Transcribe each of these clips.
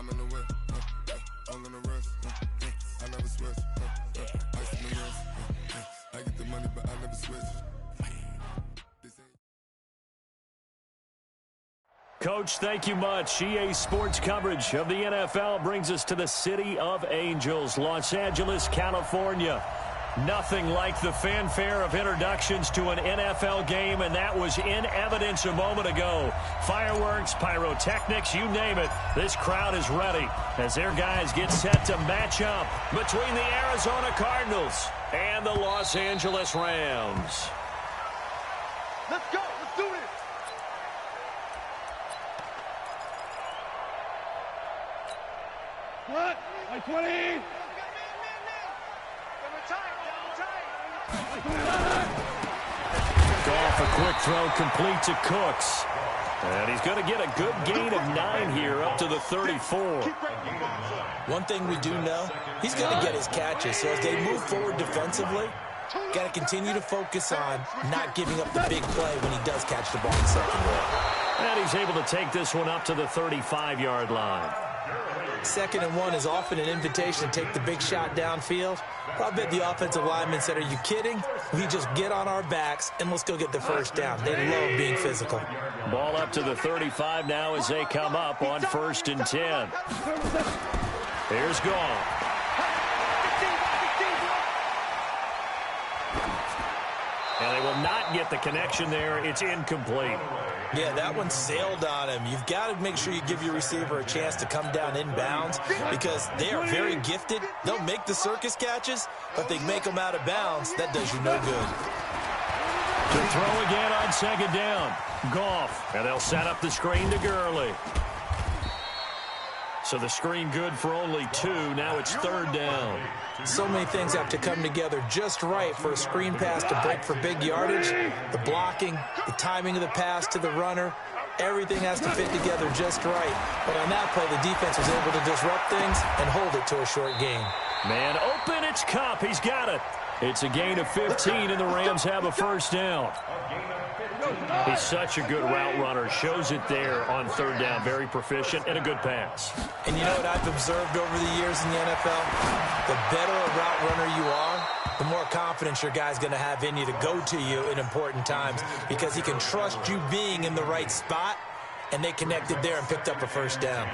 I'm in the whip, I'm gonna rush, I never switch, ice in the wrist, I get the money but I never switch. Coach, thank you much. EA Sports coverage of the NFL brings us to the City of Angels, Los Angeles, California. Nothing like the fanfare of introductions to an NFL game, and that was in evidence a moment ago. Fireworks, pyrotechnics, you name it. This crowd is ready as their guys get set to match up between the Arizona Cardinals and the Los Angeles Rams. Let's go. Let's do this. What? 20. Goff, a quick throw complete to Cooks. And he's going to get a good gain of 9 here up to the 34. One thing we do know, he's going to get his catches. So as they move forward defensively, got to continue to focus on not giving up the big play when he does catch the ball in secondary. And he's able to take this one up to the 35-yard line. 2nd and 1 is often an invitation to take the big shot downfield. I bet the offensive lineman said, are you kidding? We just get on our backs and let's go get the first down. They love being physical. Ball up to the 35 now as they come up on 1st and 10. Here's Goff. And they will not get the connection there. It's incomplete. Yeah, that one sailed on him. You've got to make sure you give your receiver a chance to come down inbounds because they are very gifted. They'll make the circus catches, but they make them out of bounds. That does you no good. To throw again on 2nd down. Goff, and they'll set up the screen to Gurley. So the screen good for only 2. Now it's 3rd down. So many things have to come together just right for a screen pass to break for big yardage. The blocking, the timing of the pass to the runner, everything has to fit together just right. But on that play, the defense was able to disrupt things and hold it to a short gain. Man open, it's Kupp. He's got it. It's a gain of 15, and the Rams have a 1st down. He's such a good route runner. Shows it there on 3rd down. Very proficient and a good pass. And you know what I've observed over the years in the NFL? The better a route runner you are, the more confidence your guy's going to have in you to go to you in important times because he can trust you being in the right spot, and they connected there and picked up a 1st down.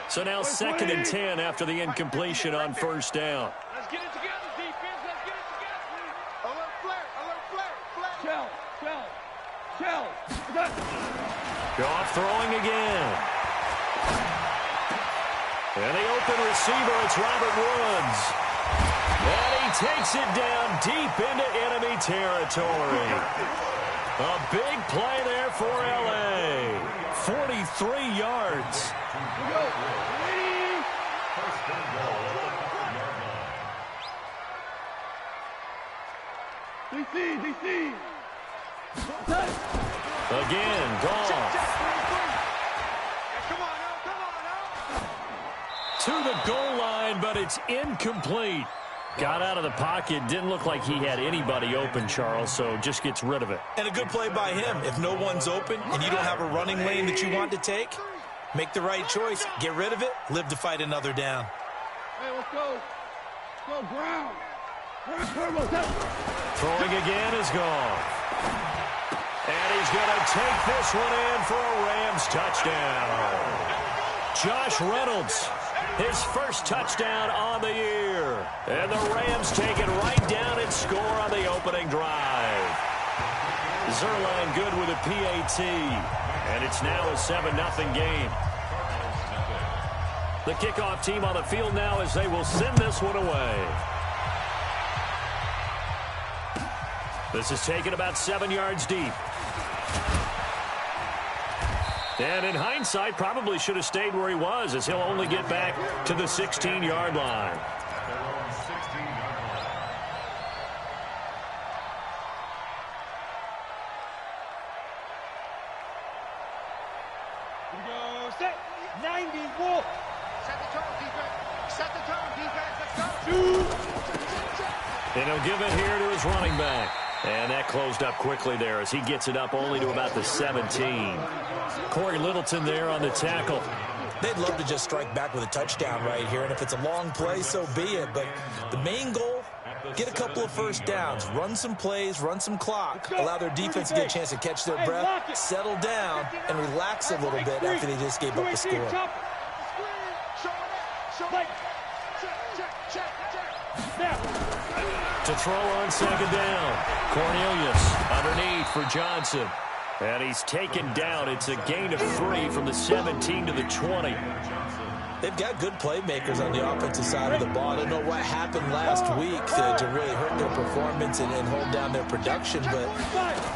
So now 2nd and 10 after the incompletion on 1st down. Let's get it together, defense. Let's get it together. Alert flare. Alert flare. Shell. Goff throwing again. And the open receiver, it's Robert Woods. And he takes it down deep into enemy territory. A big play there for L.A. 43 yards. DC. Again, Goff. Come on now. To the goal line, but it's incomplete. Got out of the pocket. Didn't look like he had anybody open, Charles, so just gets rid of it. And a good play by him. If no one's open and you don't have a running lane that you want to take, make the right choice. Get rid of it. Live to fight another down. Hey, let's go. Go, Brown. Throwing again is Goff. And he's going to take this one in for a Rams touchdown. Josh Reynolds, his 1st touchdown on the year. And the Rams take it right down and score on the opening drive. Zerline good with a PAT. And it's now a 7-0 game. The kickoff team on the field now as they will send this one away. This is taken about 7 yards deep. And in hindsight, probably should have stayed where he was as he'll only get back to the 16-yard line. Here we go. Set. 94. Set the tone, defense. Set the tone, defense. Let's go. And he'll give it here to his running back. And that closed up quickly there as he gets it up only to about the 17. Corey Littleton there on the tackle. They'd love to just strike back with a touchdown right here, and if it's a long play, so be it. But the main goal, get a couple of first downs, run some plays, run some clock, allow their defense to get a chance to catch their breath, settle down, and relax a little bit after they just gave up a score. To throw on second down, Cornelius underneath for Johnson. And he's taken down. It's a gain of 3 from the 17 to the 20. They've got good playmakers on the offensive side of the ball. I don't know what happened last week to really hurt their performance and hold down their production, but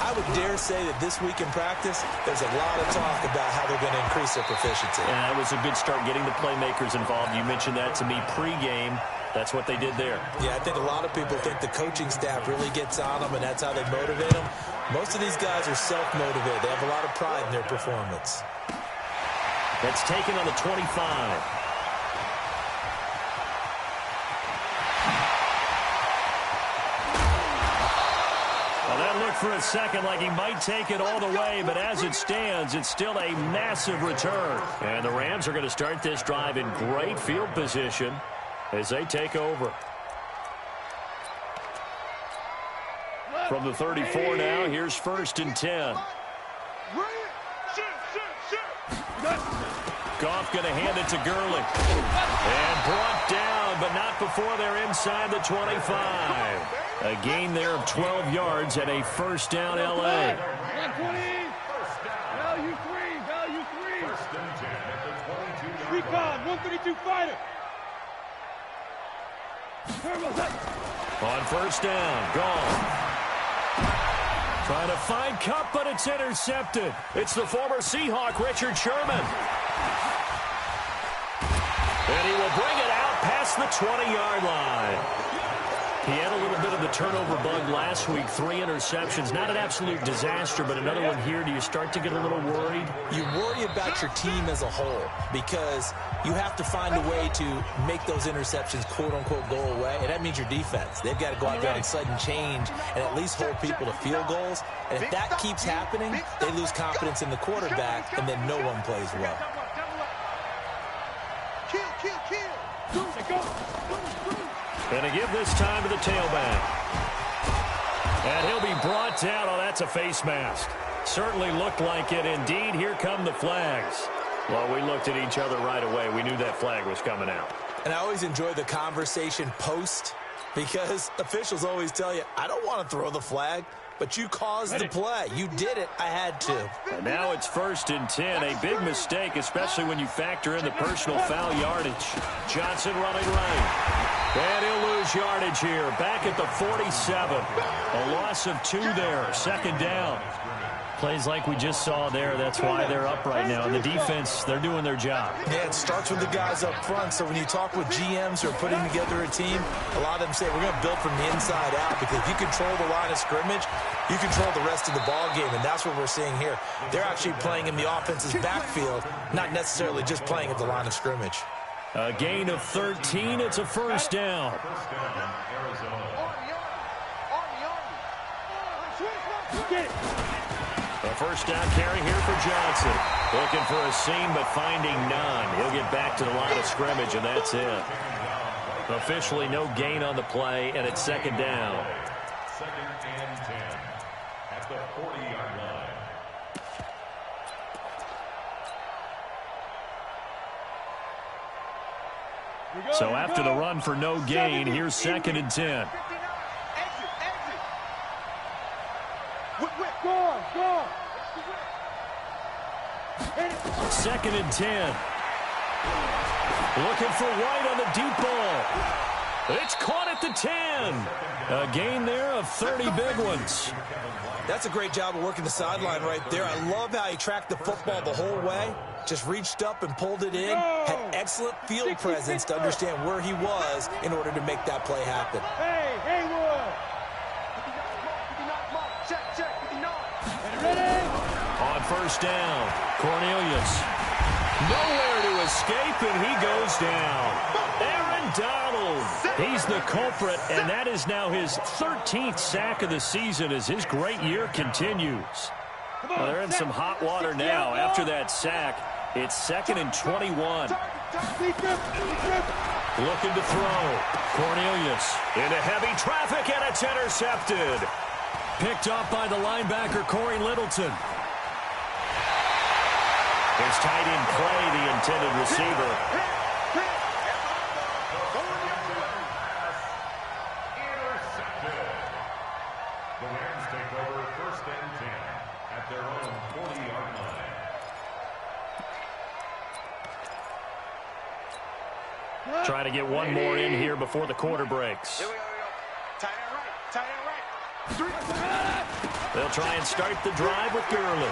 I would dare say that this week in practice, there's a lot of talk about how they're going to increase their proficiency. Yeah, that was a good start getting the playmakers involved. You mentioned that to me pregame. That's what they did there. Yeah, I think a lot of people think the coaching staff really gets on them, and that's how they motivate them. Most of these guys are self-motivated. They have a lot of pride in their performance. That's taken on the 25. Well, that looked for a second like he might take it all the way, but as it stands, it's still a massive return. And the Rams are going to start this drive in great field position as they take over. From the 34 now, here's 1st and 10. Goff going to hand it to Gurley. And brought down, but not before they're inside the 25. A gain there of 12 yards and a first down, L.A. Value 3. Recon, 132 fighter. On first down, gone. Trying to find Kupp, but it's intercepted. It's the former Seahawk, Richard Sherman. And he will bring it out past the 20-yard line. He had a little bit of the turnover bug last week, 3 interceptions. Not an absolute disaster, but another one here. Do you start to get a little worried? You worry about your team as a whole because you have to find a way to make those interceptions, quote-unquote, go away, and that means your defense. They've got to go out there and sudden change and at least hold people to field goals. And if that keeps happening, they lose confidence in the quarterback, and then no one plays well. And to give this time to the tailback. And he'll be brought down. Oh, that's a face mask. Certainly looked like it. Indeed, here come the flags. Well, we looked at each other right away. We knew that flag was coming out. And I always enjoy the conversation post because officials always tell you, I don't want to throw the flag, but you caused the play. You did it. I had to. And now it's 1st and 10. A big mistake, especially when you factor in the personal foul yardage. Johnson running right. And he'll lose yardage here. Back at the 47. A loss of 2 there. 2nd down. Plays like we just saw there. That's why they're up right now. And the defense, they're doing their job. Yeah, it starts with the guys up front. So when you talk with GMs who are putting together a team, a lot of them say, we're going to build from the inside out. Because if you control the line of scrimmage, you control the rest of the ball game. And that's what we're seeing here. They're actually playing in the offense's backfield, not necessarily just playing at the line of scrimmage. A gain of 13. It's a first down. A first down carry here for Johnson. Looking for a seam, but finding none. He'll get back to the line of scrimmage, and that's it. Officially no gain on the play, and it's 2nd down. 2nd and 10 at the 40-yard line. So after the run for no gain, here's 2nd and 10. Go. 2nd and 10. Looking for White on the deep ball. It's caught at the 10. A gain there of 30 big ones. That's a great job of working the sideline right there. I love how he tracked the football the whole way. Just reached up and pulled it in. Had excellent field presence to understand where he was in order to make that play happen. Hey, Haywood. Ready? On first down, Cornelius. Nowhere to escape, and he goes down. Aaron Donald. He's the culprit, and that is now his 13th sack of the season as his great year continues. Well, they're in some hot water now after that sack. It's 2nd and 21. Looking to throw. Cornelius into heavy traffic, and it's intercepted. Picked off by the linebacker, Corey Littleton. His tight end Clay, the intended receiver. Intercepted. The Rams take over 1st and 10 at their own 40-yard line. Trying to get one more in here before the quarter breaks. Here we go. Tight end right. Tight end right. They'll try and start the drive with Gurley.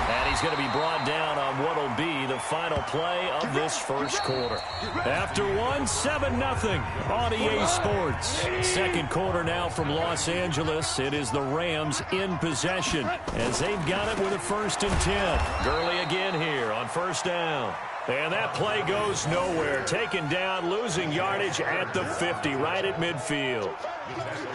And he's going to be brought down on what will be the final play of this first quarter. After 7-0 on EA Sports. Second quarter now from Los Angeles. It is the Rams in possession as they've got it with a 1st and 10. Gurley again here on 1st down. And that play goes nowhere. Taken down, losing yardage at the 50, right at midfield.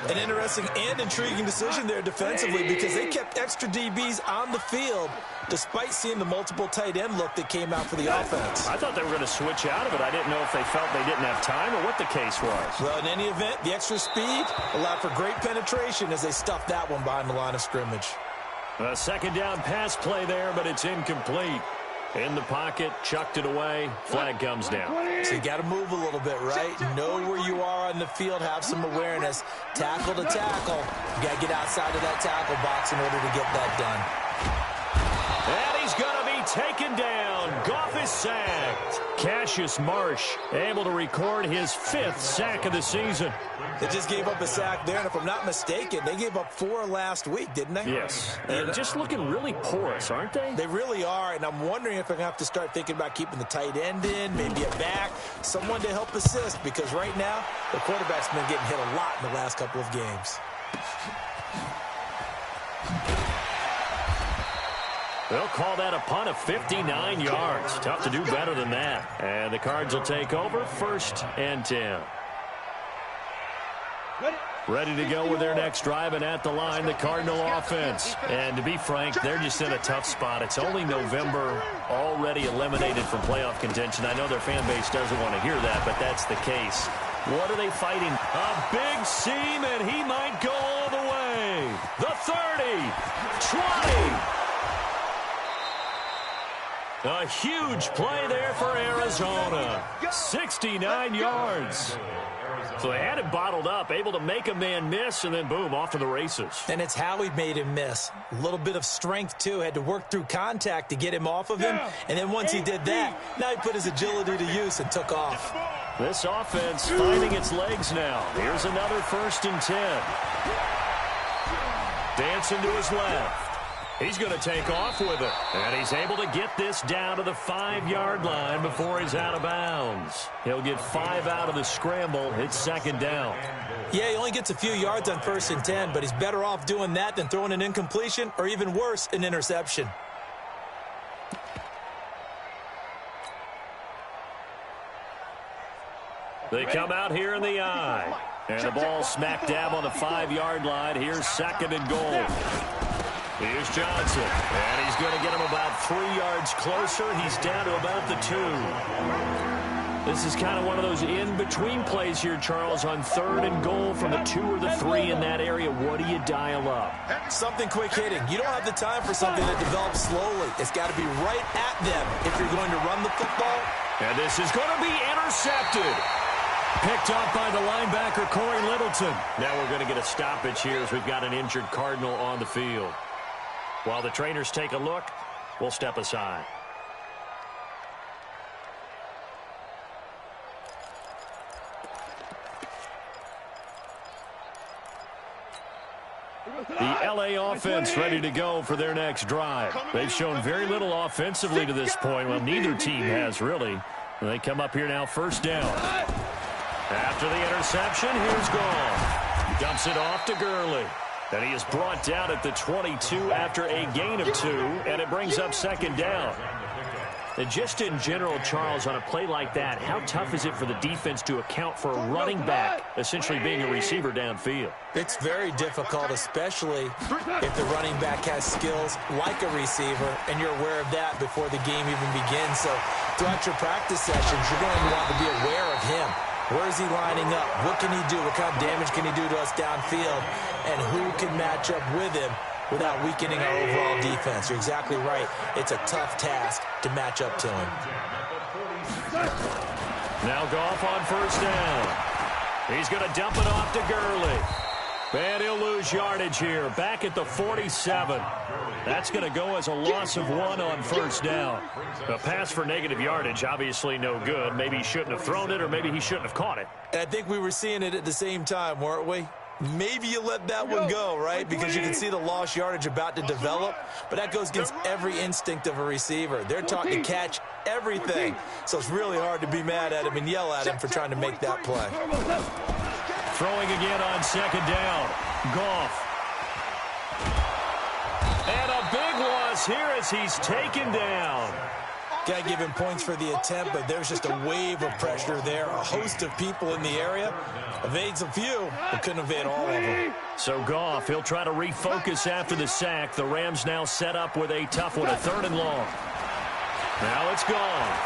An interesting and intriguing decision there defensively because they kept extra DBs on the field despite seeing the multiple tight end look that came out for the offense. I thought they were going to switch out of it. I didn't know if they felt they didn't have time or what the case was. Well, in any event, the extra speed allowed for great penetration as they stuffed that one behind the line of scrimmage. A 2nd down pass play there, but it's incomplete. In the pocket, chucked it away, flag comes down. So you got to move a little bit, right? Know where you are on the field, have some awareness. Tackle to tackle. You got to get outside of that tackle box in order to get that done. And he's going to be taken down. Goff is sacked. Cassius Marsh able to record his 5th sack of the season. They just gave up a sack there, and if I'm not mistaken, they gave up 4 last week, didn't they? Yes. And just looking really porous, aren't they? They really are, and I'm wondering if they're going to have to start thinking about keeping the tight end in, maybe a back, someone to help assist, because right now, the quarterback's been getting hit a lot in the last couple of games. They'll call that a punt of 59 yards. Tough to do better than that. And the Cards will take over 1st and 10. Ready to go with their next drive, and at the line, the Cardinal offense. And to be frank, they're just in a tough spot. It's only November, already eliminated from playoff contention. I know their fan base doesn't want to hear that, but that's the case. What are they fighting? A big seam, and he might go all the way. The 30, 20. A huge play there for Arizona. 69 yards. So they had it bottled up, able to make a man miss, and then boom, off to the races. And it's how he made him miss. A little bit of strength, too. Had to work through contact to get him off of him. And then once he did that, now he put his agility to use and took off. This offense finding its legs now. Here's another 1st and 10. Dancing to his left. He's going to take off with it. And he's able to get this down to the 5-yard line before he's out of bounds. He'll get 5 out of the scramble. It's 2nd down. Yeah, he only gets a few yards on 1st and 10, but he's better off doing that than throwing an incompletion or even worse, an interception. They come out here in the eye. And the ball smack dab on the 5-yard line. Here's 2nd and goal. Here's Johnson, and he's going to get him about 3 yards closer. He's down to about the 2. This is kind of one of those in-between plays here, Charles, on 3rd and goal from the 2 or the 3 in that area. What do you dial up? Something quick hitting. You don't have the time for something that develops slowly. It's got to be right at them if you're going to run the football. And this is going to be intercepted. Picked off by the linebacker, Corey Littleton. Now we're going to get a stoppage here as we've got an injured Cardinal on the field. While the trainers take a look, we'll step aside. The LA offense ready to go for their next drive. They've shown very little offensively to this point. Well, neither team has really. They come up here now 1st down. After the interception, here's Goff. Dumps it off to Gurley. And he is brought down at the 22 after a gain of 2, and it brings up 2nd down. And just in general, Charles, on a play like that, how tough is it for the defense to account for a running back essentially being a receiver downfield? It's very difficult, especially if the running back has skills like a receiver, and you're aware of that before the game even begins. So throughout your practice sessions, you're going to want to be aware of him. Where is he lining up? What can he do? What kind of damage can he do to us downfield? And who can match up with him without weakening our overall defense? You're exactly right. It's a tough task to match up to him. Now Goff on first down. He's going to dump it off to Gurley. And he'll lose yardage here. Back at the 47. That's going to go as a loss of 1 on first down. A pass for negative yardage, obviously no good. Maybe he shouldn't have thrown it, or maybe he shouldn't have caught it. And I think we were seeing it at the same time, weren't we? Maybe you let that one go, right? Because you can see the lost yardage about to develop. But that goes against every instinct of a receiver. They're taught to catch everything. So it's really hard to be mad at him and yell at him for trying to make that play. Throwing again on second down. Goff. And a big loss here as he's taken down. Got to give him points for the attempt, but there's just a wave of pressure there. A host of people in the area. Evades a few, but couldn't evade all of them. So Goff, he'll try to refocus after the sack. The Rams now set up with a tough one, a 3rd and long. Now it's Goff.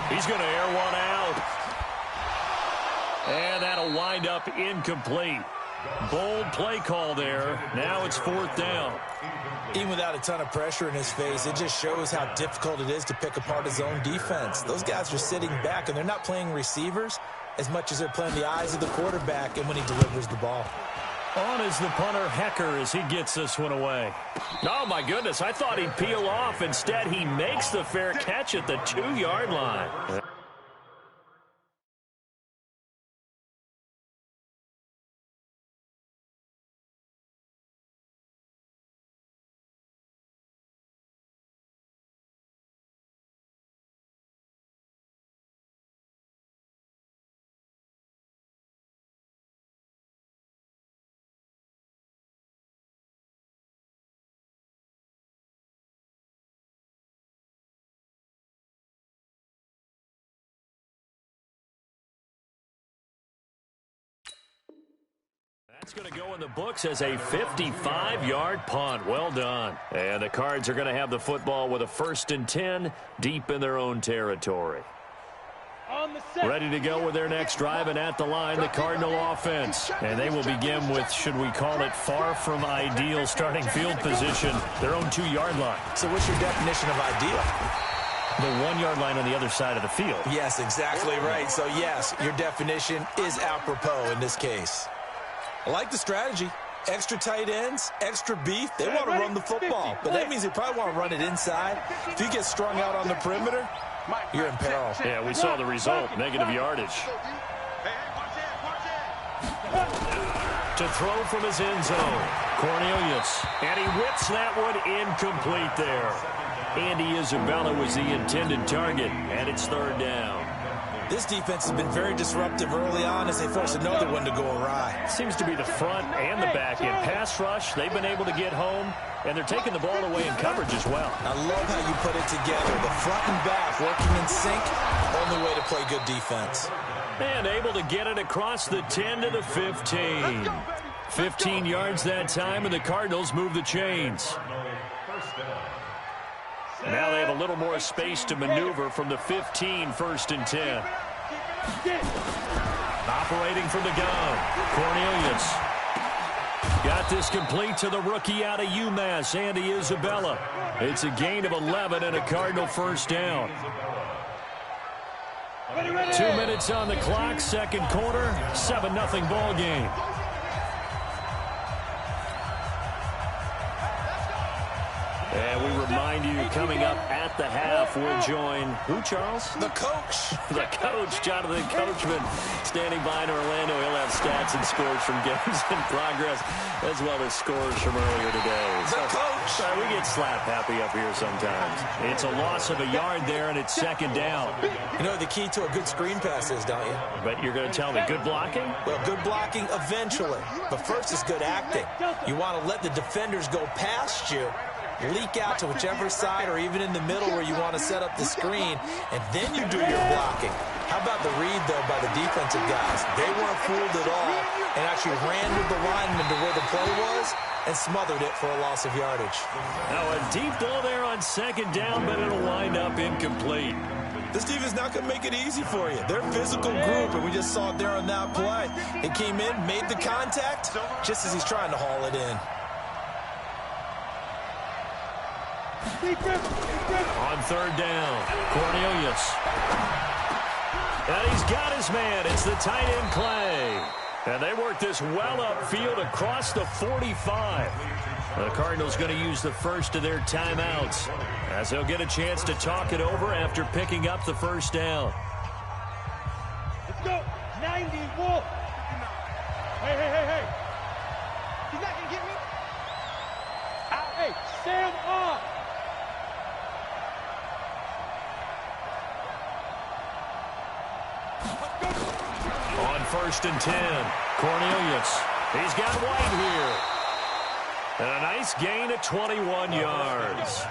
He's going to air one out. And that'll wind up incomplete. Bold play call there. Now it's 4th down. Even without a ton of pressure in his face, it just shows how difficult it is to pick apart his own defense. Those guys are sitting back, and they're not playing receivers as much as they're playing the eyes of the quarterback and when he delivers the ball. On is the punter, Hecker, as he gets this one away. Oh, my goodness, I thought he'd peel off. Instead, he makes the fair catch at the 2-yard line. That's going to go in the books as a 55-yard punt. Well done. And the Cards are going to have the football with a 1st and 10 deep in their own territory. Ready to go with their next drive, and at the line, the Cardinal offense. And they will begin with, should we call it, far from ideal starting field position, their own 2-yard line. So what's your definition of ideal? The 1-yard line on the other side of the field. Yes, exactly right. So, yes, your definition is apropos in this case. I like the strategy. Extra tight ends, extra beef. They want to run the football, but that means they probably want to run it inside. If you get strung out on the perimeter, you're in peril. Yeah, we saw the result, negative yardage. To throw from his end zone, Cornelius. And he whips that one incomplete there. Andy Isabella was the intended target, and it's 3rd down. This defense has been very disruptive early on as they force another one to go awry. Seems to be the front and the back end. Pass rush, they've been able to get home, and they're taking the ball away in coverage as well. I love how you put it together. The front and back working in sync, only way to play good defense. And able to get it across the 10 to the 15. 15 yards that time, and the Cardinals move the chains. Now they have a little more space to maneuver from the 15, 1st and 10. Operating from the gun, Cornelius. Got this complete to the rookie out of UMass, Andy Isabella. It's a gain of 11 and a Cardinal 1st down. 2 minutes on the clock, 2nd quarter, 7-0 ball game. And we remind you, coming up at the half, we'll join, who, Charles? The coach. The coach, Jonathan Coachman, standing by in Orlando. He'll have stats and scores from games in progress, as well as scores from earlier today. The coach. We get slap happy up here sometimes. It's a loss of a yard there, and it's 2nd down. You know what the key to a good screen pass is, don't you? But you're going to tell me, good blocking? Well, good blocking eventually. But first is good acting. You want to let the defenders go past you, leak out to whichever side or even in the middle where you want to set up the screen, and then you do your blocking. How about the read, though, by the defensive guys? They weren't fooled at all and actually ran with the lineman to where the play was and smothered it for a loss of yardage. Now a deep ball there on second down, but it'll wind up incomplete. This defense not going to make it easy for you. They're a physical group, and we just saw it there on that play. It came in, made the contact, just as he's trying to haul it in. On third down, Cornelius. And he's got his man. It's the tight end, Clay. And they work this well upfield across the 45. The Cardinals going to use the first of their timeouts as they'll get a chance to talk it over after picking up the first down. Let's go. 91. Hey. He's not going to get me. Out. Hey, stand up. On first and 10, Cornelius. He's got White here. And a nice gain of 21 yards.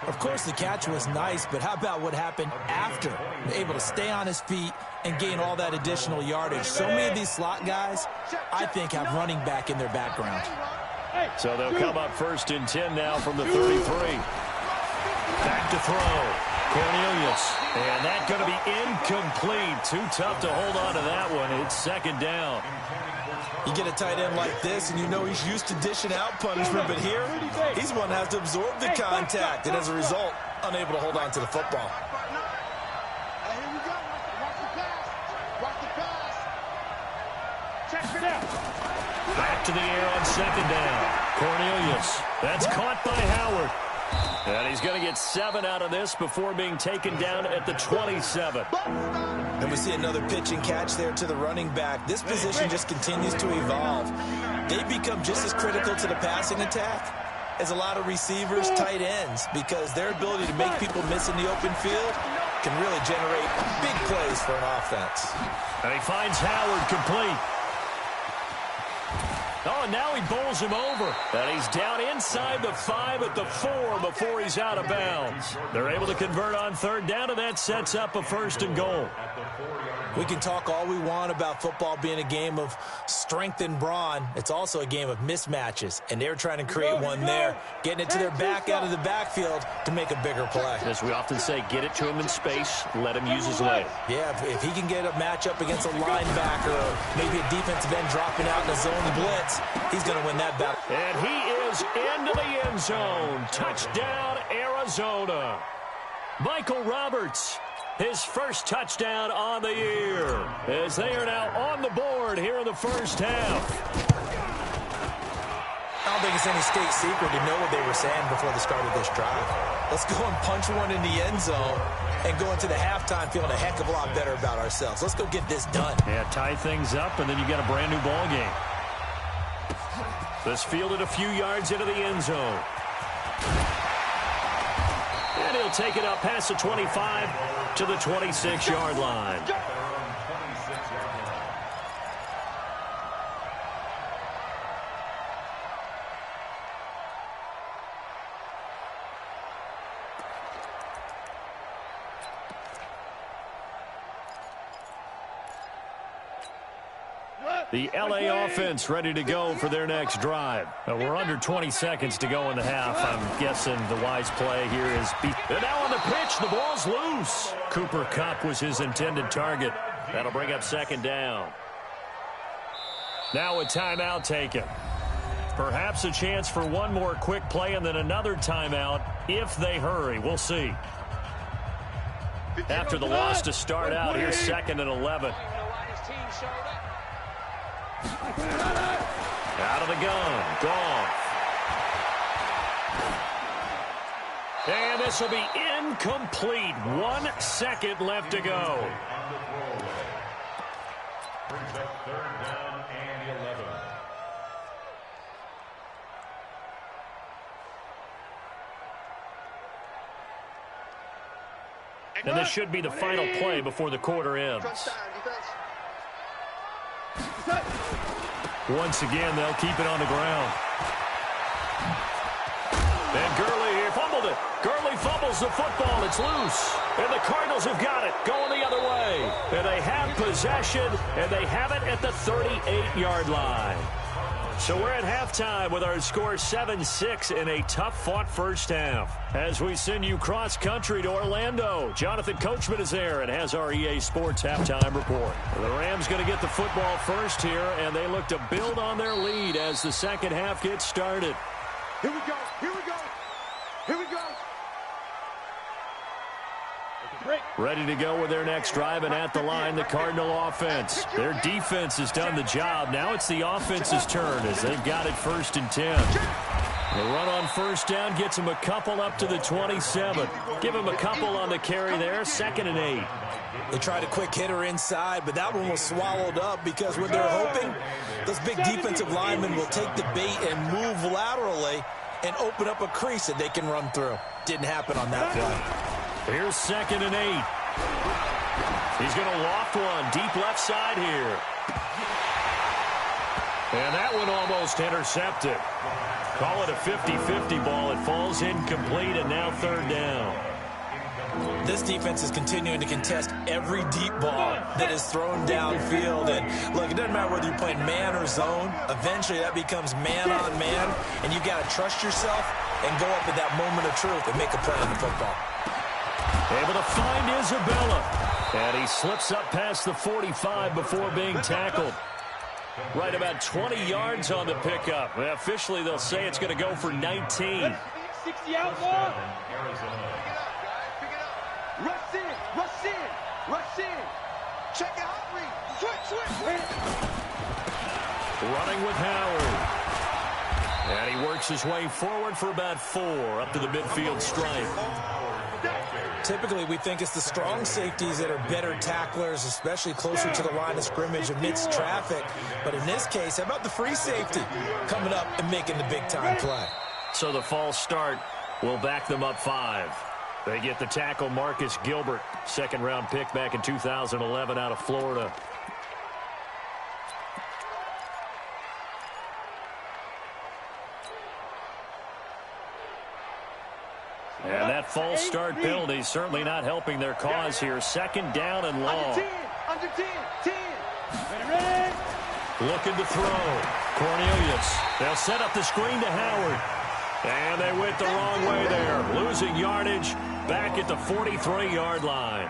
Of course, the catch was nice, but how about what happened after? Able to stay on his feet and gain all that additional yardage. So many of these slot guys, I think, have running back in their background. So they'll come up first and 10 now from the 33. Back to throw. Cornelius. And that's going to be incomplete. Too tough to hold on to that one. It's second down. You get a tight end like this, and you know he's used to dishing out punishment, but here, he's one that has to absorb the contact, and as a result, unable to hold on to the football. Here we go. Watch the pass. Watch the pass. Check it out. Back to the air on second down. Cornelius. That's caught by Howard. And he's going to get 7 out of this before being taken down at the 27. And we see another pitch and catch there to the running back. This position just continues to evolve. They become just as critical to the passing attack as a lot of receivers, tight ends, because their ability to make people miss in the open field can really generate big plays for an offense. And he finds Howard complete. Oh, now he bowls him over. And he's down inside the 5 at the 4 before he's out of bounds. They're able to convert on third down, and that sets up a first and goal. We can talk all we want about football being a game of strength and brawn. It's also a game of mismatches, and they're trying to create one there, getting it to their back out of the backfield to make a bigger play. As we often say, get it to him in space, let him use his leg. Yeah, if he can get a matchup against a linebacker or maybe a defensive end dropping out in a zone blitz, he's going to win that battle. And he is into the end zone. Touchdown, Arizona. Michael Roberts. His first touchdown on the year as they are now on the board here in the first half. I don't think it's any state secret to know what they were saying before the start of this drive. Let's go and punch one in the end zone and go into the halftime feeling a heck of a lot better about ourselves. Let's go get this done. Yeah, tie things up, and then you get a brand new ball game. This fielded a few yards into the end zone. And he'll take it up past the 25 to the 26-yard line. The LA offense ready to go for their next drive. We're under 20 seconds to go in the half. I'm guessing the wise play here is... And now on the pitch, the ball's loose. Cooper Kupp was his intended target. That'll bring up second down. Now a timeout taken. Perhaps a chance for one more quick play and then another timeout if they hurry. We'll see. After the loss to start out, here's second and 11. Out of the gun, Goff. And this will be incomplete. 1 second left to go. Brings up third down and 11. And this should be the final play before the quarter ends. Once again, they'll keep it on the ground. And Gurley fumbled it. Gurley fumbles the football. It's loose. And the Cardinals have got it, going the other way. And they have possession, and they have it at the 38-yard line. So we're at halftime with our score 7-6 in a tough-fought first half. As we send you cross-country to Orlando, Jonathan Coachman is there and has our EA Sports halftime report. The Rams going to get the football first here, and they look to build on their lead as the second half gets started. Here we go. Here we go. Here we go. Ready to go with their next drive, and at the line, the Cardinal offense. Their defense has done the job. Now it's the offense's turn as they've got it 1st and 10. The run on first down gets them a couple up to the 27. Give them a couple on the carry there, 2nd and 8. They tried a quick hitter inside, but that one was swallowed up because what they're hoping, those big defensive linemen will take the bait and move laterally and open up a crease that they can run through. Didn't happen on that play. Here's 2nd and 8. He's going to loft one deep left side here. And that one almost intercepted. Call it a 50-50 ball. It falls incomplete, and now 3rd down. This defense is continuing to contest every deep ball that is thrown downfield. And look, it doesn't matter whether you're playing man or zone. Eventually, that becomes man on man, and you've got to trust yourself and go up at that moment of truth and make a play on the football. Able to find Isabella. And he slips up past the 45 before being tackled. Right about 20 yards on the pickup. Well, officially, they'll say it's going to go for 19. 60 out more. Pick it up. Rush in. Rush in. Rush in. Check it out. Switch. Running with Howard. And he works his way forward for about 4 up to the midfield stripe. Typically, we think it's the strong safeties that are better tacklers, especially closer to the line of scrimmage amidst traffic. But in this case, how about the free safety coming up and making the big-time play? So the false start will back them up 5. They get the tackle, Marcus Gilbert, 2nd-round pick back in 2011 out of Florida. And that false start penalty certainly not helping their cause here. 2nd down and long. Under 10. Ready. Looking to throw. Cornelius. They'll set up the screen to Howard. And they went the wrong way there. Losing yardage back at the 43-yard line.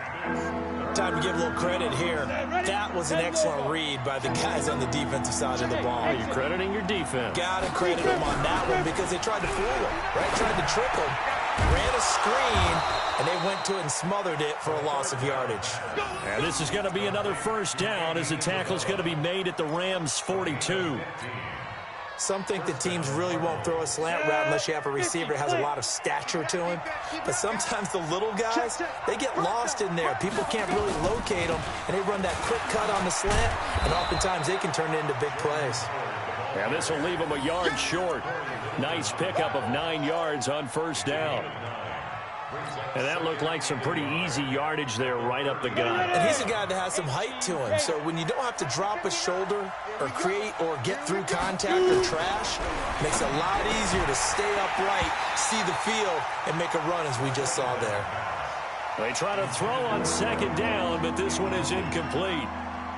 Time to give a little credit here. That was an excellent read by the guys on the defensive side of the ball. Are you crediting your defense? Got to credit them on that one because they tried to fool him, right? Tried to trick him. Ran a screen, and they went to it and smothered it for a loss of yardage. And this is going to be another 1st down as the tackle is going to be made at the Rams' 42. Some think that teams really won't throw a slant route unless you have a receiver that has a lot of stature to him. But sometimes the little guys, they get lost in there. People can't really locate them, and they run that quick cut on the slant, and oftentimes they can turn it into big plays. And this will leave him a yard short. Nice pickup of 9 yards on 1st down. And that looked like some pretty easy yardage there right up the gut. And he's a guy that has some height to him. So when you don't have to drop a shoulder or create or get through contact or trash, it makes it a lot easier to stay upright, see the field, and make a run as we just saw there. They try to throw on 2nd down, but this one is incomplete.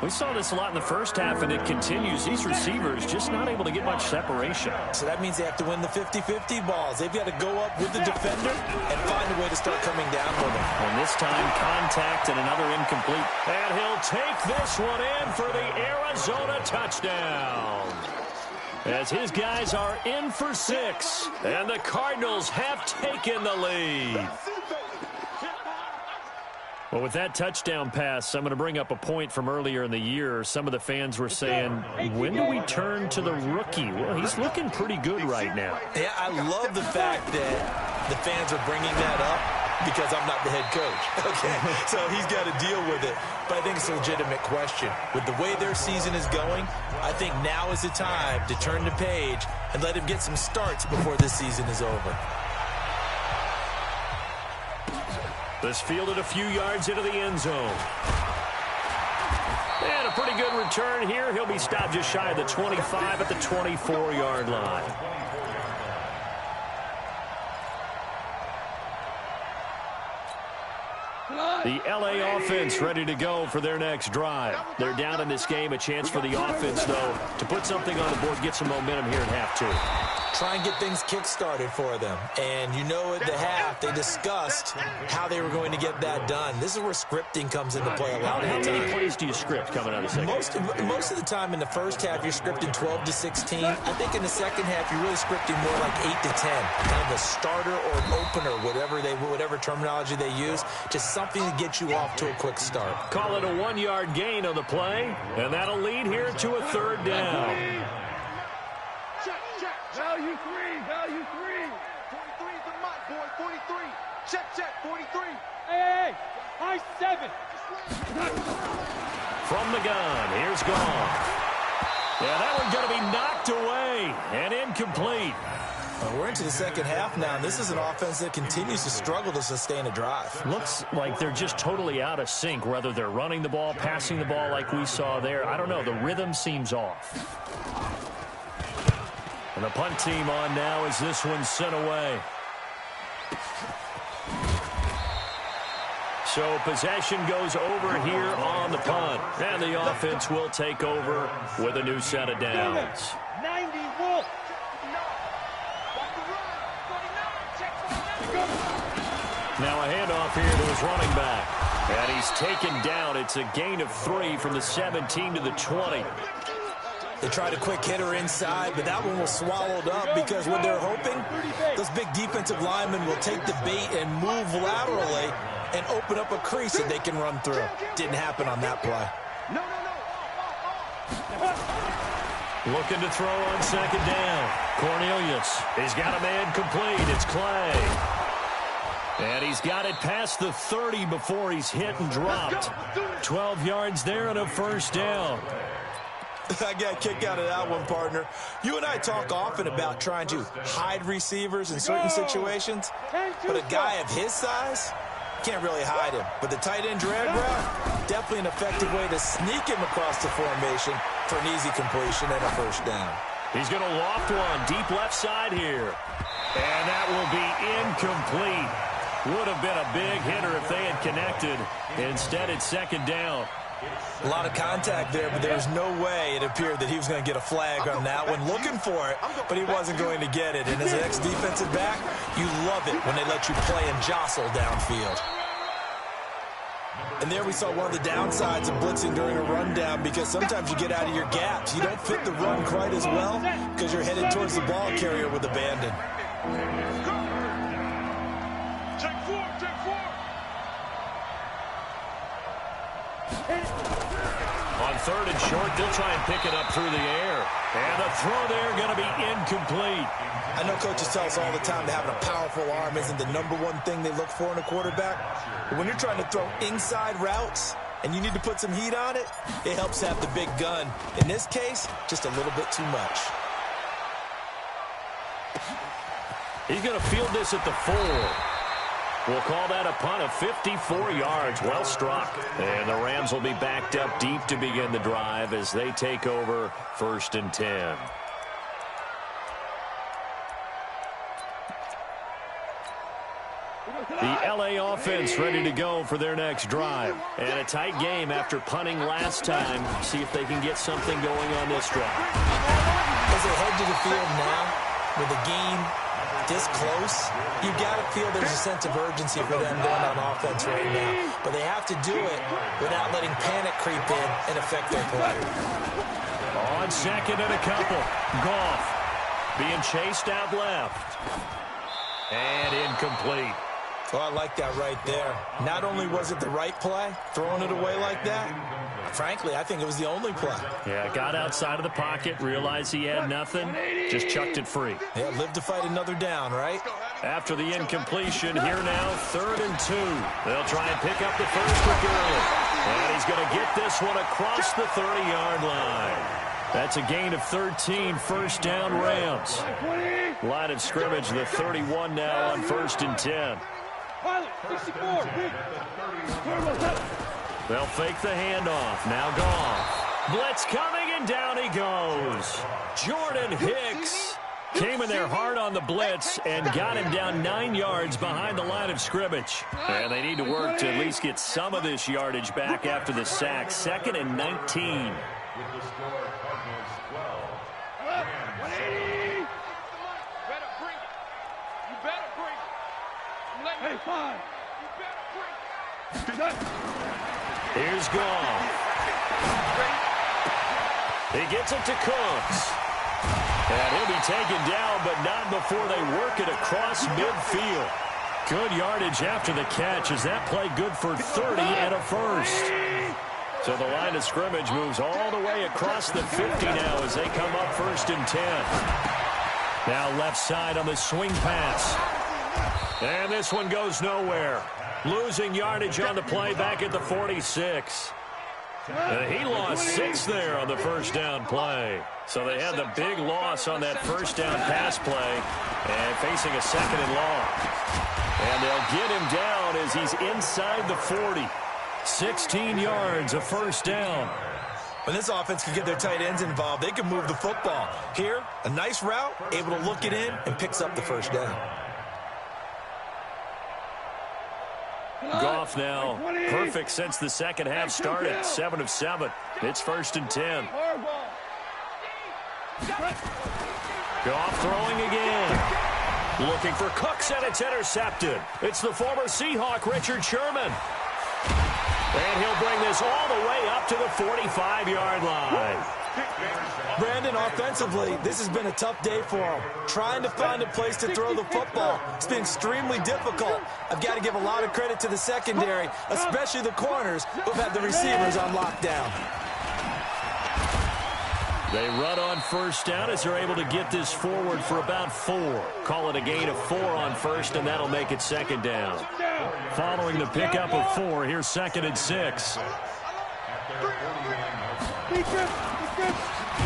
We saw this a lot in the first half, and it continues. These receivers just not able to get much separation. So that means they have to win the 50-50 balls. They've got to go up with the defender and find a way to start coming down with them. And this time, contact and another incomplete. And he'll take this one in for the Arizona touchdown. As his guys are in for 6, and the Cardinals have taken the lead. Well, with that touchdown pass, I'm going to bring up a point from earlier in the year. Some of the fans were saying, when do we turn to the rookie? Well, he's looking pretty good right now. Yeah, I love the fact that the fans are bringing that up because I'm not the head coach. Okay, so he's got to deal with it. But I think it's a legitimate question. With the way their season is going, I think now is the time to turn the page and let him get some starts before this season is over. This fielded a few yards into the end zone. And a pretty good return here. He'll be stopped just shy of the 25 at the 24-yard line. The LA offense ready to go for their next drive. They're down in this game. A chance for the offense, though, to put something on the board, get some momentum here in half two. Try and get things kick-started for them. And you know at the half, they discussed how they were going to get that done. This is where scripting comes into play a lot of the time. How many plays do you script coming out of the second? Most of the time in the first half, you're scripting 12 to 16. I think in the second half, you're really scripting more like 8 to 10. Kind of a starter or an opener, whatever terminology they use. Just something to get you off to a quick start. Call it a 1-yard gain on the play, and that'll lead here to a third down. Value three. 43 is the mark, boy. 43. Check. 43. Hey. High 7. From the gun, here's Gone. Yeah, that one's going to be knocked away and incomplete. We're into the second half now, and this is an offense that continues to struggle to sustain a drive. Looks like they're just totally out of sync, whether they're running the ball, passing the ball like we saw there. I don't know. The rhythm seems off. And the punt team on now as this one's sent away. So possession goes over here on the punt. And the offense will take over with a new set of downs. 90 Wolf. Now a handoff here to his running back. And he's taken down. It's a gain of 3 from the 17 to the 20. They tried a quick hitter inside, but that one was swallowed up because what they're hoping, those big defensive linemen will take the bait and move laterally and open up a crease that they can run through. Didn't happen on that play. Looking to throw on second down. Cornelius. He's got a man complete. It's Clay. And he's got it past the 30 before he's hit and dropped. 12 yards there and a first down. I got a kick out of that one, partner. You and I talk often about trying to hide receivers in certain situations, but a guy of his size can't really hide him. But the tight end drag route, definitely an effective way to sneak him across the formation for an easy completion and a first down. He's going to loft one deep left side here. And that will be incomplete. Would have been a big hitter if they had connected. Instead, it's second down. A lot of contact there, but there was no way it appeared that he was going to get a flag on that one. Looking for it, but he wasn't going to get it. And as an ex-defensive back, you love it when they let you play and jostle downfield. And there we saw one of the downsides of blitzing during a rundown, because sometimes you get out of your gaps. You don't fit the run quite as well because you're headed towards the ball carrier with abandon. On third and short, they'll try and pick it up through the air. And the throw there going to be incomplete. I know coaches tell us all the time that having a powerful arm isn't the #1 thing they look for in a quarterback. But when you're trying to throw inside routes and you need to put some heat on it, it helps have the big gun. In this case, just a little bit too much. He's going to field this at the 4. We'll call that a punt of 54 yards. Well struck. And the Rams will be backed up deep to begin the drive as they take over 1st and 10. The LA offense ready to go for their next drive. And a tight game after punting last time. See if they can get something going on this drive. As they head to the field now with a game this close, you got to feel there's a sense of urgency for them going on offense right now. But they have to do it without letting panic creep in and affect their play. On second and a couple. Goff being chased out left. And incomplete. Oh, I like that right there. Not only was it the right play, throwing it away like that, frankly, I think it was the only play. Yeah, got outside of the pocket, realized he had nothing, just chucked it free. Yeah, live to fight another down, right? After the incompletion, here now, 3rd and 2. They'll try and pick up the first with Gurley. And he's going to get this one across the 30-yard line. That's a gain of 13, first down Rams. Line of scrimmage, the 31 now on 1st and 10. They'll fake the handoff. Now Goff. Blitz coming, and down he goes. Jordan Hicks. Came in there hard on the blitz and got him down 9 yards behind the line of scrimmage. And they need to work to at least get some of this yardage back after the sack. 2nd and 19. With the score, Cardinals 12. You better bring it. You better bring it. Hey, fine. You better bring it. Here's Goff. He gets it to Cooks. And he'll be taken down, but not before they work it across midfield. Good yardage after the catch. Is that play good for 30 and a first? So the line of scrimmage moves all the way across the 50 now as they come up 1st and 10. Now left side on the swing pass. And this one goes nowhere. Losing yardage on the play back at the 46. He lost 6 there on the first down play. So they had the big loss on that first down pass play and facing a 2nd and long. And they'll get him down as he's inside the 40. 16 yards, a first down. When this offense can get their tight ends involved, they can move the football. Here, a nice route, able to look it in, and picks up the first down. Goff now perfect since the second half started. 7 of 7. It's 1st and 10. Goff throwing again. Looking for Cooks, and it's intercepted. It's the former Seahawk, Richard Sherman. And he'll bring this all the way up to the 45-yard line. Brandon, offensively, this has been a tough day for him. Trying to find a place to throw the football. It's been extremely difficult. I've got to give a lot of credit to the secondary, especially the corners who've had the receivers on lockdown. They run on first down as they're able to get this forward for about 4. Call it a gain of 4 on first, and that'll make it 2nd down. Following the pickup of 4, here's 2nd and 6.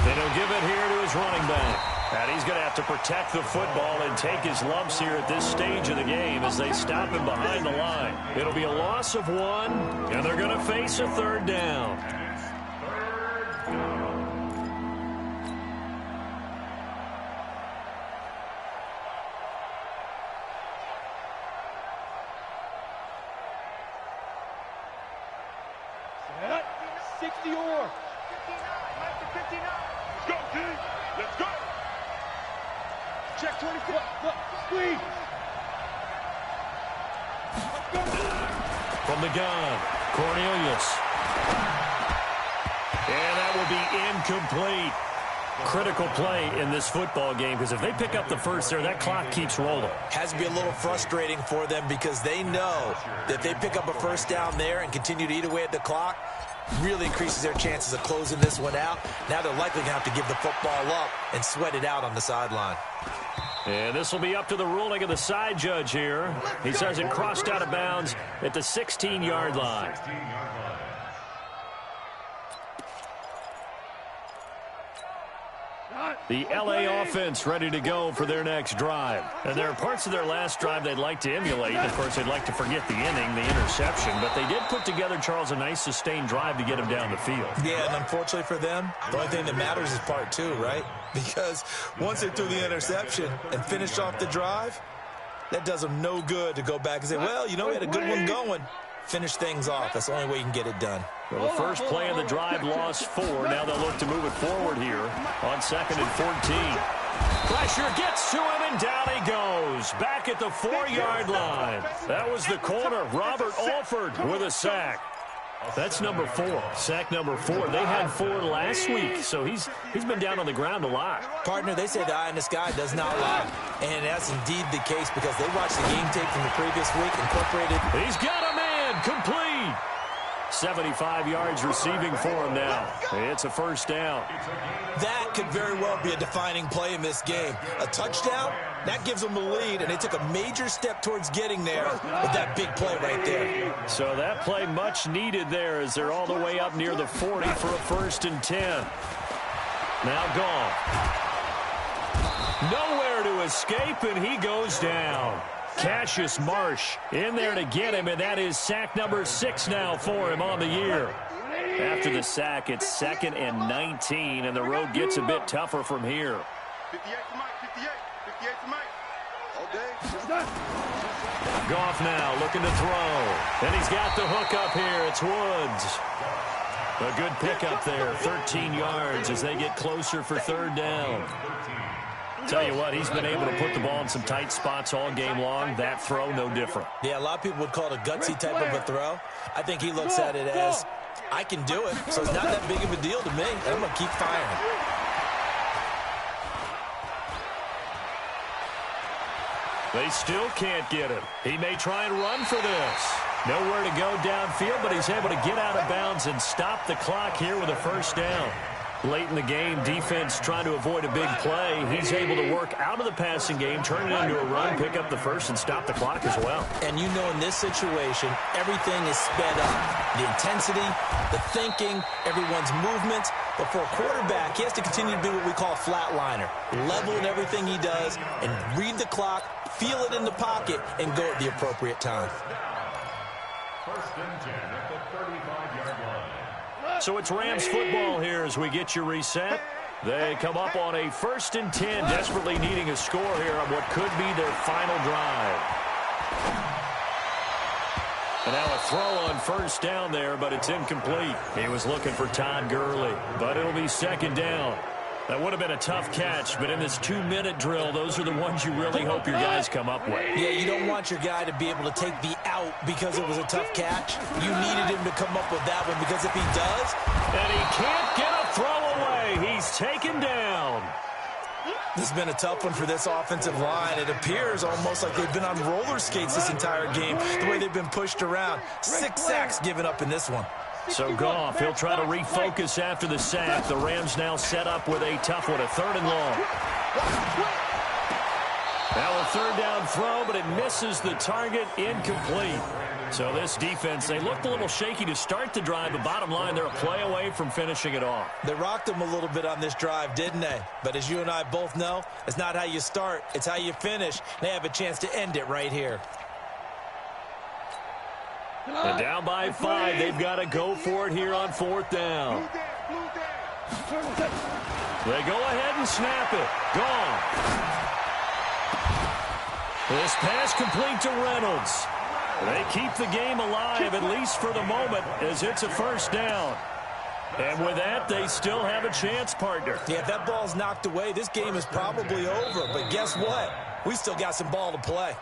Then he'll give it here to his running back. And he's going to have to protect the football and take his lumps here at this stage of the game as they stop him behind the line. It'll be a loss of 1, and they're going to face a 3rd down. Set. 60 or 59. Let's go, team. Let's go. Check 24. Look, squeeze. Let's go. From the gun, Cornelius. And that will be incomplete. Critical play in this football game because if they pick up the first there, that clock keeps rolling. Has to be a little frustrating for them because they know that if they pick up a first down there and continue to eat away at the clock, really increases their chances of closing this one out. Now they're likely going to have to give the football up and sweat it out on the sideline. And this will be up to the ruling of the side judge here. He says it crossed out of bounds at the 16-yard line. The L.A. offense ready to go for their next drive. And there are parts of their last drive they'd like to emulate. Of course, they'd like to forget the inning, the interception. But they did put together, Charles, a nice sustained drive to get him down the field. Yeah, and unfortunately for them, the only thing that matters is part 2, right? Because once they threw the interception and finished off the drive, that does them no good to go back and say, well, you know, we had a good one going. Finish things off. That's the only way you can get it done. Well, the first play of the drive lost 4. Now they'll look to move it forward here on 2nd and 14. Pressure gets to him, and down he goes. Back at the 4-yard line. That was the corner, Robert Alford, with a sack. That's number 4. Sack number 4. They had 4 last week, so he's been down on the ground a lot. Partner, they say the eye in the sky does not lie. And that's indeed the case because they watched the game tape from the previous week, incorporated. He's got a man, complete. 75 yards receiving for him now. It's a first down. That could very well be a defining play in this game. A touchdown, that gives them the lead, and they took a major step towards getting there with that big play right there. So that play much needed there as they're all the way up near the 40 for a 1st and 10. Now gone. Nowhere to escape, and he goes down. Cassius Marsh in there to get him, and that is sack number 6 now for him on the year. After the sack, it's 2nd and 19, and the road gets a bit tougher from here. 58 to Mike, 58. 58 to Mike. Okay. Goff now looking to throw. And he's got the hook up here. It's Woods. A good pickup there. 13 yards as they get closer for third down. Tell you what, he's been able to put the ball in some tight spots all game long. That throw, no different. Yeah, a lot of people would call it a gutsy type of a throw. I think he looks at it as, I can do it, so it's not that big of a deal to me, and I'm going to keep firing. They still can't get him. He may try and run for this. Nowhere to go downfield, but he's able to get out of bounds and stop the clock here with a first down. Late in the game, defense trying to avoid a big play. He's able to work out of the passing game, turn it into a run, pick up the first, and stop the clock as well. And you know in this situation, everything is sped up. The intensity, the thinking, everyone's movements. But for a quarterback, he has to continue to be what we call a flatliner. Level in everything he does and read the clock, feel it in the pocket, and go at the appropriate time. First and 10 at the 35-yard line. So it's Rams football here as we get you reset. They come up on a 1st and 10, desperately needing a score here on what could be their final drive. And now a throw on first down there, but it's incomplete. He was looking for Todd Gurley, but it'll be second down. That would have been a tough catch, but in this 2-minute drill, those are the ones you really hope your guys come up with. Yeah, you don't want your guy to be able to take the out because it was a tough catch. You needed him to come up with that one because if he does... And he can't get a throw away. He's taken down. This has been a tough one for this offensive line. It appears almost like they've been on roller skates this entire game, the way they've been pushed around. 6 sacks given up in this one. So Goff, he'll try to refocus after the sack. The Rams now set up with a tough one, a 3rd and long. Now a 3rd down throw, but it misses the target, incomplete. So this defense, they looked a little shaky to start the drive, but bottom line, they're a play away from finishing it off. They rocked them a little bit on this drive, didn't they? But as you and I both know, it's not how you start, it's how you finish. They have a chance to end it right here. And down by 5, they've got to go for it here on 4th down. They go ahead and snap it. Gone. This pass complete to Reynolds. They keep the game alive, at least for the moment, as it's a first down. And with that, they still have a chance, partner. Yeah, if that ball's knocked away, this game is probably over. But guess what? We still got some ball to play.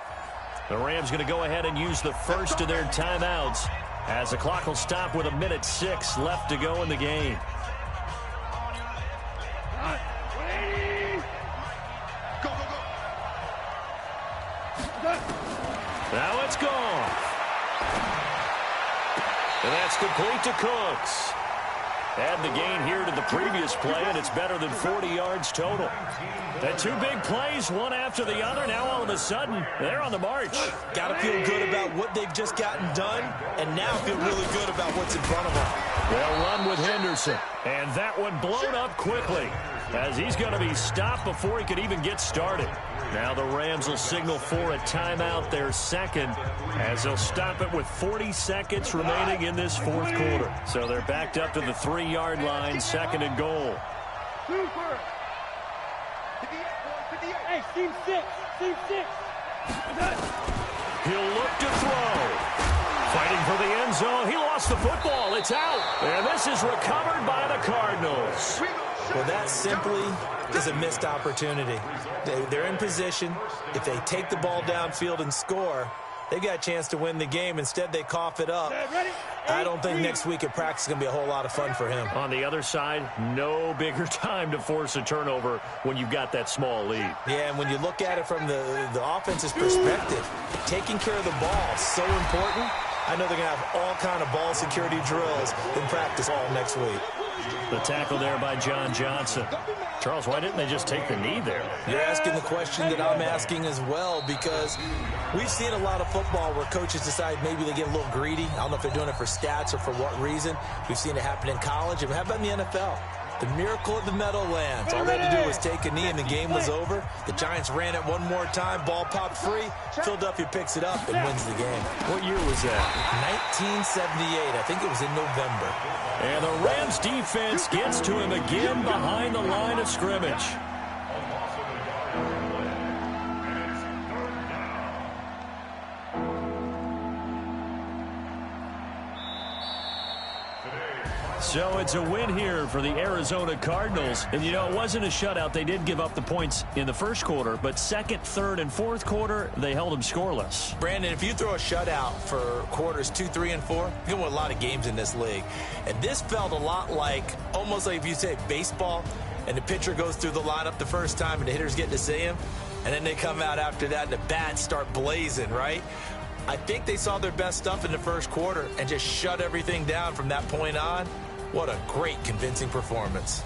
The Rams going to go ahead and use the first of their timeouts as the clock will stop with 1:06 left to go in the game. Now it's gone. And that's complete to Cooks. Add the gain here to the previous play, and it's better than 40 yards total. The 2 big plays, one after the other. Now all of a sudden, they're on the march. Got to feel good about what they've just gotten done, and now feel really good about what's in front of them. They'll run with Henderson, and that one blown up quickly as he's going to be stopped before he could even get started. Now the Rams will signal for a timeout, their second, as they'll stop it with 40 seconds remaining in this 4th quarter. So they're backed up to the 3-yard line, 2nd and goal. Hey, team 6, team 6. He'll look to throw. Fighting for the end zone. He lost the football. It's out. And this is recovered by the Cardinals. Well, that simply is a missed opportunity. They're in position. If they take the ball downfield and score, they've got a chance to win the game. Instead, they cough it up. I don't think next week at practice is going to be a whole lot of fun for him. On the other side, no bigger time to force a turnover when you've got that small lead. Yeah, and when you look at it from the offense's perspective, taking care of the ball is so important. I know they're going to have all kind of ball security drills in practice all next week. The tackle there by John Johnson. Charles, why didn't they just take the knee there? You're asking the question that I'm asking as well, because we've seen a lot of football where coaches decide maybe they get a little greedy. I don't know if they're doing it for stats or for what reason. We've seen it happen in college. And how about in the NFL? The miracle of the Meadowlands. All they had to do was take a knee and the game was over. The Giants ran it one more time. Ball popped free. Philadelphia picks it up and wins the game. What year was that? 1978. I think it was in November. And the Rams defense gets to him again behind the line of scrimmage. So it's a win here for the Arizona Cardinals. And, you know, it wasn't a shutout. They did give up the points in the first quarter, but second, third, and fourth quarter, they held them scoreless. Brandon, if you throw a shutout for quarters 2, 3, and 4, you can win a lot of games in this league. And this felt a lot like, almost like if you say baseball, and the pitcher goes through the lineup the first time and the hitters get to see him, and then they come out after that and the bats start blazing, right? I think they saw their best stuff in the first quarter and just shut everything down from that point on. What a great, convincing performance.